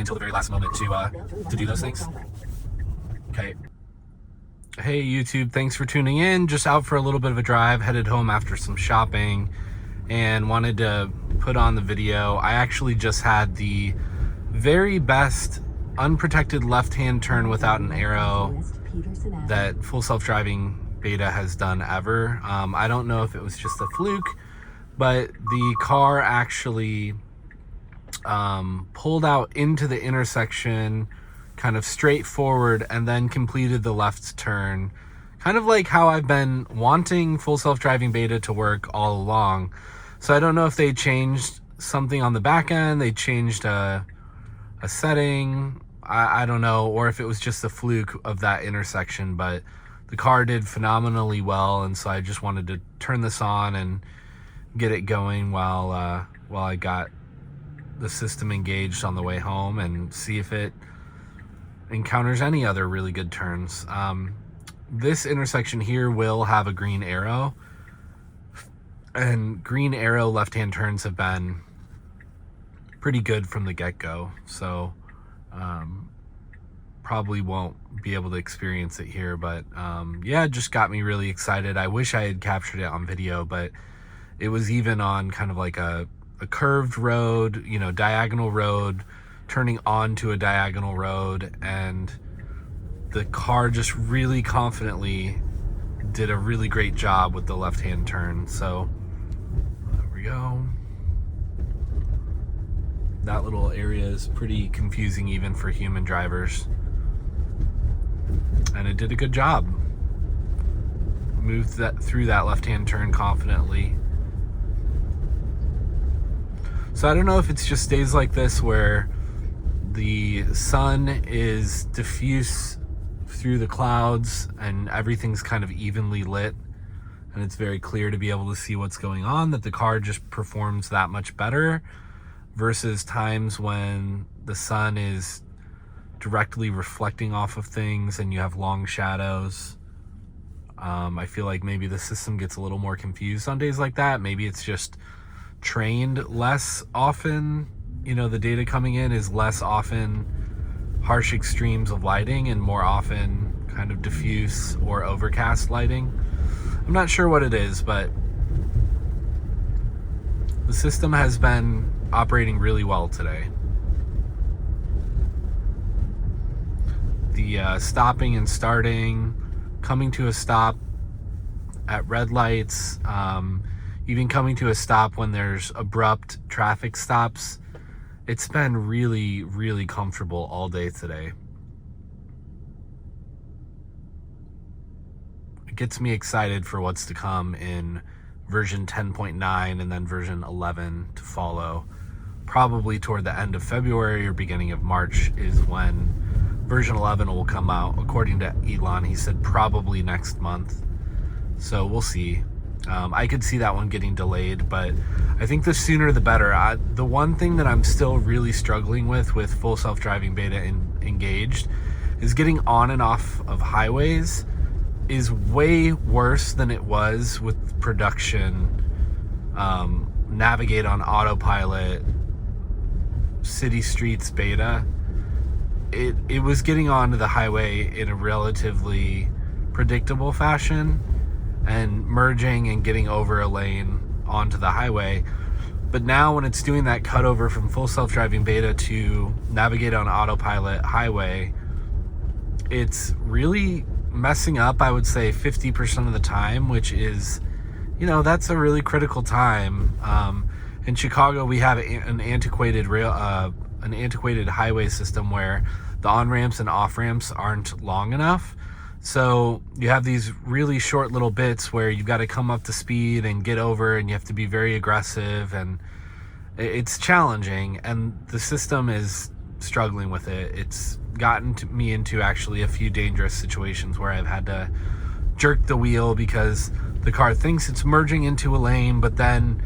until the very last moment to do those things. Okay. Hey YouTube, thanks for tuning in. Just out for a little bit of a drive, headed home after some shopping, and wanted to put on the video. I actually just had the very best unprotected left-hand turn without an arrow that full self-driving beta has done ever. I don't know if it was just a fluke, but the car actually pulled out into the intersection kind of straight forward and then completed the left turn, kind of like how I've been wanting full self-driving beta to work all along. So I don't know if they changed something on the back end, they changed a setting, I don't know, or if it was just a fluke of that intersection, but the car did phenomenally well, and so I just wanted to turn this on and get it going while I got the system engaged on the way home, and see if it encounters any other really good turns. This intersection here will have a green arrow, and green arrow left-hand turns have been pretty good from the get-go, so probably won't be able to experience it here, but yeah, it just got me really excited. I wish I had captured it on video, but it was even on kind of like a curved road, you know, diagonal road, turning onto a diagonal road, and the car just really confidently did a really great job with the left-hand turn. So there we go. That little area is pretty confusing even for human drivers, and it did a good job. Moved that through that left-hand turn confidently. So I don't know if it's just days like this where the sun is diffuse through the clouds and everything's kind of evenly lit, and it's very clear to be able to see what's going on, that the car just performs that much better, versus times when the sun is directly reflecting off of things and you have long shadows. I feel like maybe the system gets a little more confused on days like that. Maybe it's just trained less often, you know, the data coming in is less often harsh extremes of lighting and more often kind of diffuse or overcast lighting. I'm not sure what it is, but the system has been operating really well today. The stopping and starting, coming to a stop at red lights, even coming to a stop when there's abrupt traffic stops. It's been really, really comfortable all day today. It gets me excited for what's to come in version 10.9 and then version 11 to follow. Probably toward the end of February or beginning of March is when version 11 will come out. According to Elon, he said probably next month. So we'll see. I could see that one getting delayed, but I think the sooner the better. The one thing that I'm still really struggling with full self-driving beta engaged is getting on and off of highways is way worse than it was with production. Navigate on Autopilot, city streets beta. It was getting onto the highway in a relatively predictable fashion and merging and getting over a lane onto the highway. But now when it's doing that cutover from full self-driving beta to navigate on Autopilot highway, it's really messing up, I would say 50% of the time, which is, you know, that's a really critical time. In Chicago, we have an antiquated highway system where the on-ramps and off-ramps aren't long enough. So you have these really short little bits where you've got to come up to speed and get over, and you have to be very aggressive, and it's challenging, and the system is struggling with it. It's gotten me into actually a few dangerous situations where I've had to jerk the wheel because the car thinks it's merging into a lane, but then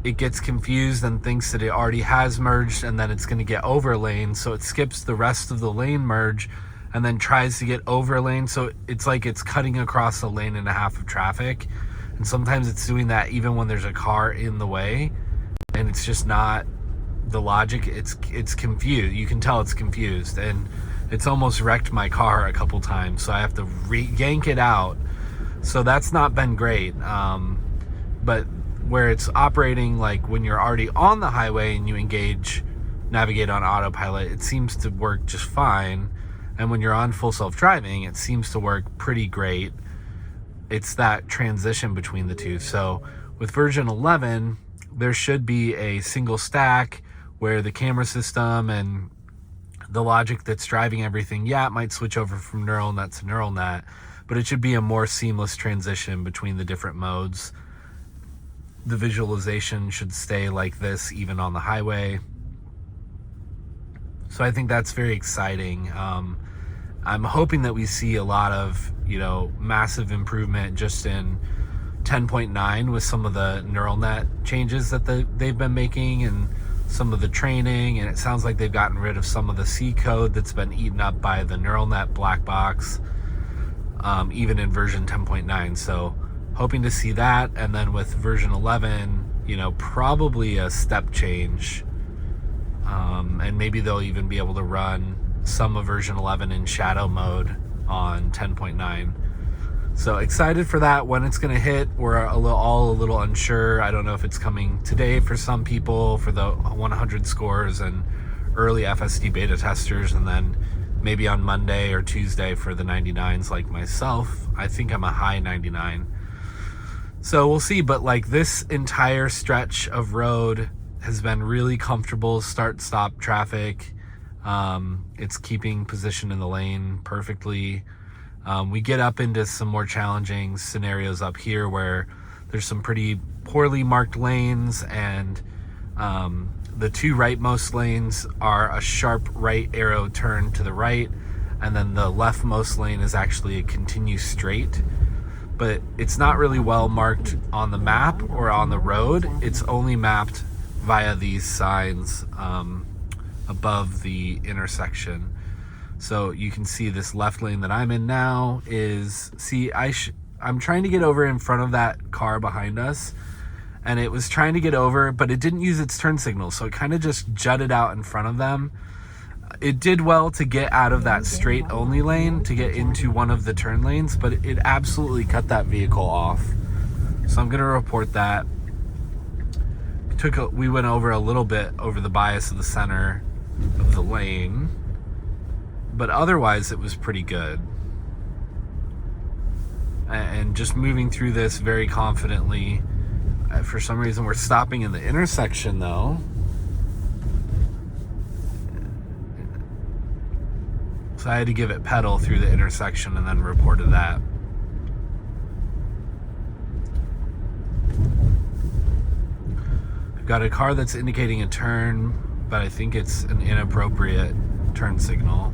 it gets confused and thinks that it already has merged, and then it's going to get over a lane, so it skips the rest of the lane merge and then tries to get over a lane. So it's like it's cutting across a lane and a half of traffic, and sometimes it's doing that even when there's a car in the way, and it's just not the logic, it's confused. You can tell it's confused, and it's almost wrecked my car a couple times, so I have to yank it out. So that's not been great. But where it's operating, like when you're already on the highway and you navigate on autopilot, it seems to work just fine. And when you're on full self-driving, it seems to work pretty great. It's that transition between the two. So with version 11, there should be a single stack where the camera system and the logic that's driving everything, it might switch over from neural net to neural net, but it should be a more seamless transition between the different modes. The visualization should stay like this even on the highway. So I think that's very exciting. I'm hoping that we see a lot of, massive improvement just in 10.9 with some of the neural net changes that they've been making and some of the training. And it sounds like they've gotten rid of some of the C code that's been eaten up by the neural net black box, even in version 10.9. So hoping to see that. And then with version 11, probably a step change. And maybe they'll even be able to run some of version 11 in shadow mode on 10.9. So excited for that. When it's going to hit, we're all a little unsure. I don't know if it's coming today for some people for the 100 scores and early FSD beta testers, and then maybe on Monday or Tuesday for the 99s like myself. I think I'm a high 99. So we'll see. But like this entire stretch of road has been really comfortable start-stop traffic. It's keeping position in the lane perfectly. We get up into some more challenging scenarios up here where there's some pretty poorly marked lanes, and the two rightmost lanes are a sharp right arrow turn to the right, and then the leftmost lane is actually a continue straight. But it's not really well marked on the map or on the road. It's only mapped via these signs above the intersection. So you can see this left lane that I'm in now is, I'm trying to get over in front of that car behind us, and it was trying to get over, but it didn't use its turn signal, so it kind of just jutted out in front of them. It did well to get out of that straight only lane to get into one of the turn lanes, but it absolutely cut that vehicle off. So I'm going to report that. We went over a little bit over the bias of the center of the lane, but otherwise it was pretty good. And just moving through this very confidently. For some reason we're stopping in the intersection though. So I had to give it pedal through the intersection and then reported that. I've got a car that's indicating a turn, but I think it's an inappropriate turn signal.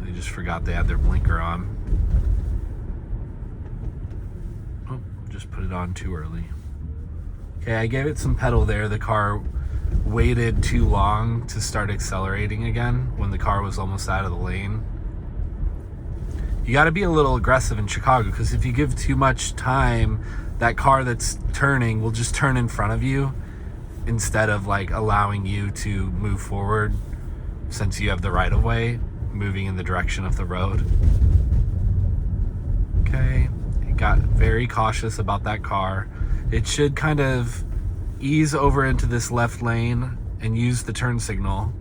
They just forgot they had their blinker on. Oh, just put it on too early. Okay, I gave it some pedal there. The car waited too long to start accelerating again when the car was almost out of the lane. You got to be a little aggressive in Chicago, because if you give too much time, that car that's turning will just turn in front of you instead of like allowing you to move forward, since you have the right of way moving in the direction of the road. Okay, it got very cautious about that car. It should kind of ease over into this left lane and use the turn signal.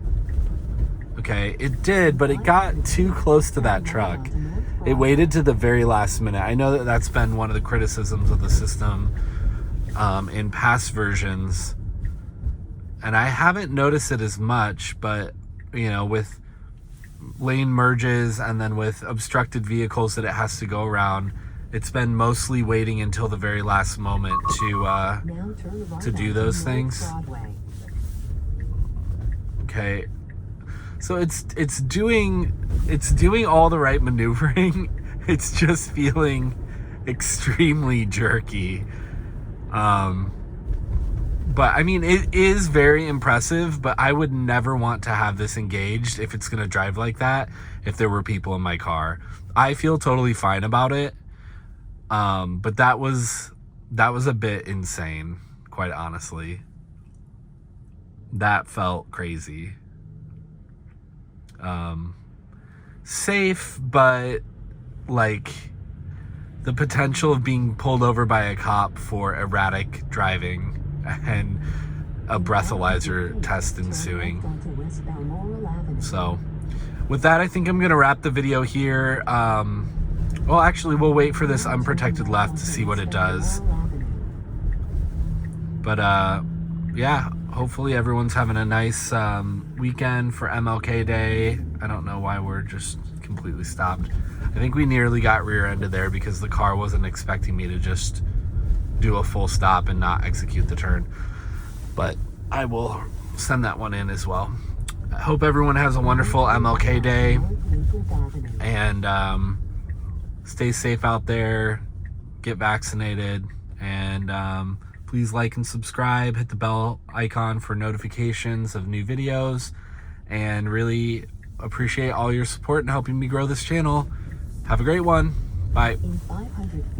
Okay, it did, but it got too close to that truck. It waited to the very last minute. I know that that's been one of the criticisms of the system in past versions, and I haven't noticed it as much, but with lane merges and then with obstructed vehicles that it has to go around, it's been mostly waiting until the very last moment to do those things. Okay, so it's doing all the right maneuvering. It's just feeling extremely jerky. But I mean, it is very impressive, but I would never want to have this engaged if it's going to drive like that if there were people in my car. I feel totally fine about it. But that was that was a bit insane, quite honestly. That felt crazy. Safe, but like the potential of being pulled over by a cop for erratic driving and a breathalyzer test ensuing. So with that, I think I'm gonna wrap the video here. Well, actually, we'll wait for this unprotected left to see what it does. But yeah, hopefully everyone's having a nice weekend for MLK Day. I don't know why we're just completely stopped. I think we nearly got rear-ended there because the car wasn't expecting me to just do a full stop and not execute the turn. But I will send that one in as well. I hope everyone has a wonderful MLK Day, and stay safe out there, get vaccinated, and please like and subscribe, hit the bell icon for notifications of new videos, and really appreciate all your support in helping me grow this channel. Have a great one. Bye.